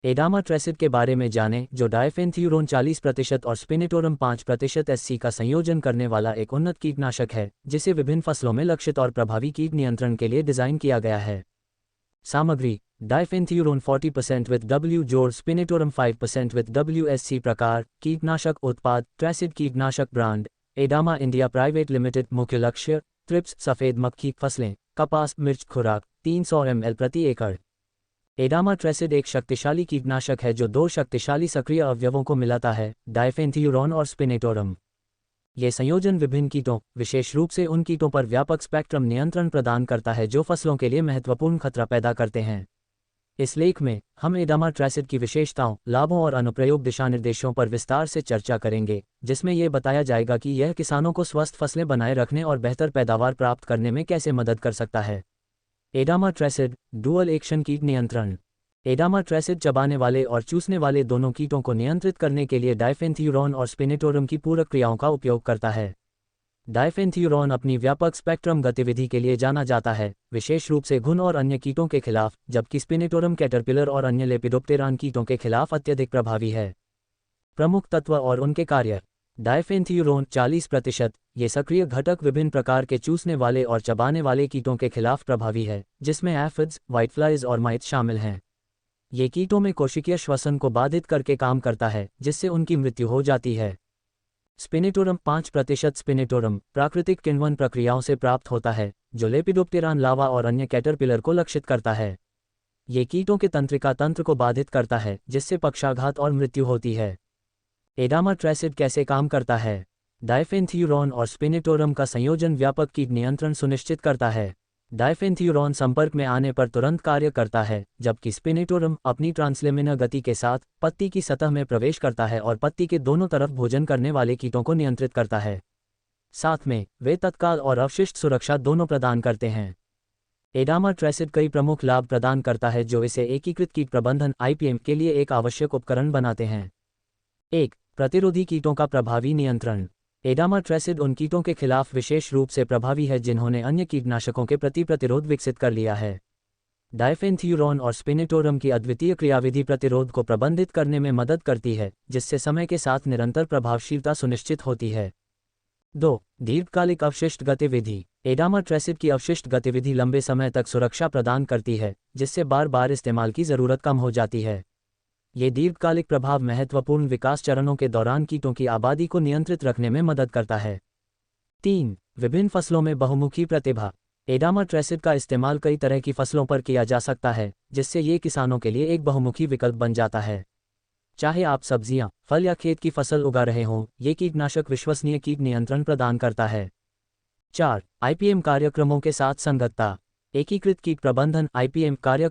एडामा ट्रेसिड के बारे में जानें, जो डायफेनथ्यूरोन 40% और स्पिनिटोरम 5% एससी का संयोजन करने वाला एक उन्नत कीटनाशक है, जिसे विभिन्न फसलों में लक्षित और प्रभावी कीट नियंत्रण के लिए डिज़ाइन किया गया है। सामग्री: डायफेनथ्यूरोन 40% विद W जोड़ स्पिनिटोरम 5% विद WSC। प्रकार: कीटनाशक उत्पाद ट्रेसिड कीटनाशक ब्रांड एडामा इंडिया प्राइवेट लिमिटेड। मुख्य लक्ष्य: ट्रिप्स सफ़ेद मक्खी फसलें कपास मिर्च। खुराक 300 ml प्रति एकड़। एडामा ट्रेसिड एक शक्तिशाली कीटनाशक है जो दो शक्तिशाली सक्रिय अवयवों को मिलाता है, डायफेनथ्यूरोन और स्पिनिटोरम। ये संयोजन विभिन्न कीटों, विशेष रूप से उन कीटों पर व्यापक स्पेक्ट्रम नियंत्रण प्रदान करता है जो फसलों के लिए महत्वपूर्ण खतरा पैदा करते हैं। इस लेख में हम एडामा ट्रेसिड की विशेषताओं, लाभों और अनुप्रयोग दिशानिर्देशों पर विस्तार से चर्चा करेंगे, जिसमें यह बताया जाएगा कि यह किसानों को स्वस्थ फसलें बनाए रखने और बेहतर पैदावार प्राप्त करने में कैसे मदद कर सकता है। एडामा ट्रेसिड डुअल एक्शन कीट नियंत्रण। एडामा ट्रेसिड चबाने वाले और चूसने वाले दोनों कीटों को नियंत्रित करने के लिए डायफेनथ्यूरोन और स्पिनिटोरम की पूरक क्रियाओं का उपयोग करता है। डायफेनथ्यूरोन अपनी व्यापक स्पेक्ट्रम गतिविधि के लिए जाना जाता है, विशेष रूप से घुन और अन्य कीटों के खिलाफ, जबकि स्पिनिटोरम कैटरपिलर और अन्य लेपिडोप्टेरान कीटों के खिलाफ अत्यधिक प्रभावी है। प्रमुख तत्व और उनके कार्य: डायफेनथ्यूरोन 40%, ये सक्रिय घटक विभिन्न प्रकार के चूसने वाले और चबाने वाले कीटों के खिलाफ प्रभावी है, जिसमें एफिड्स, व्हाइटफ्लाइज और माइट्स शामिल हैं। ये कीटों में कोशिकीय श्वसन को बाधित करके काम करता है, जिससे उनकी मृत्यु हो जाती है। स्पिनिटोरम 5%। स्पिनिटोरम प्राकृतिक किण्वन प्रक्रियाओं से प्राप्त होता है, जो लेपिडोप्टेरान लावा और अन्य कैटरपिलर को लक्षित करता है। ये कीटों के तंत्रिका तंत्र को बाधित करता है, जिससे पक्षाघात और मृत्यु होती है। एडामा ट्रेसिड कैसे काम करता है? डायफेनथ्यूरोन और स्पिनिटोरम का संयोजन व्यापक कीट नियंत्रण सुनिश्चित करता है। डायफेनथ्यूरोन संपर्क में आने पर तुरंत कार्य करता है, जबकि स्पिनिटोरम अपनी ट्रांसलेमिनर गति के साथ पत्ती की सतह में प्रवेश करता है और पत्ती के दोनों तरफ भोजन करने वाले कीटों को नियंत्रित करता है। साथ में वे तत्काल और अवशिष्ट सुरक्षा दोनों प्रदान करते हैं। एडामा ट्रेसिड कई प्रमुख लाभ प्रदान करता है जो इसे एकीकृत कीट प्रबंधन IPM के लिए एक आवश्यक उपकरण बनाते हैं। 1. प्रतिरोधी कीटों का प्रभावी नियंत्रण। एडामा ट्रेसिड उन कीटों के खिलाफ विशेष रूप से प्रभावी है जिन्होंने अन्य कीटनाशकों के प्रति प्रतिरोध विकसित कर लिया है। डायफेनथ्यूरोन और स्पिनिटोरम की अद्वितीय क्रियाविधि प्रतिरोध को प्रबंधित करने में मदद करती है, जिससे समय के साथ निरंतर प्रभावशीलता सुनिश्चित होती है। 2. दीर्घकालिक अवशिष्ट गतिविधि। एडामा ट्रेसिड की अवशिष्ट गतिविधि लंबे समय तक सुरक्षा प्रदान करती है, जिससे बार बार इस्तेमाल की ज़रूरत कम हो जाती है। ये दीर्घकालिक प्रभाव महत्वपूर्ण विकास चरणों के दौरान कीटों की आबादी को नियंत्रित रखने में मदद करता है। 3. विभिन्न फसलों में बहुमुखी प्रतिभा। एडामा ट्रेसिड का इस्तेमाल कई तरह की फसलों पर किया जा सकता है, जिससे ये किसानों के लिए एक बहुमुखी विकल्प बन जाता है। चाहे आप सब्जियां, फल या खेत की फसल उगा रहे हों, ये कीटनाशक विश्वसनीय कीट नियंत्रण प्रदान करता है। 4. IPM कार्यक्रमों के साथ संगतता। एकीकृत कीट प्रबंधन IPM कार्यक्रम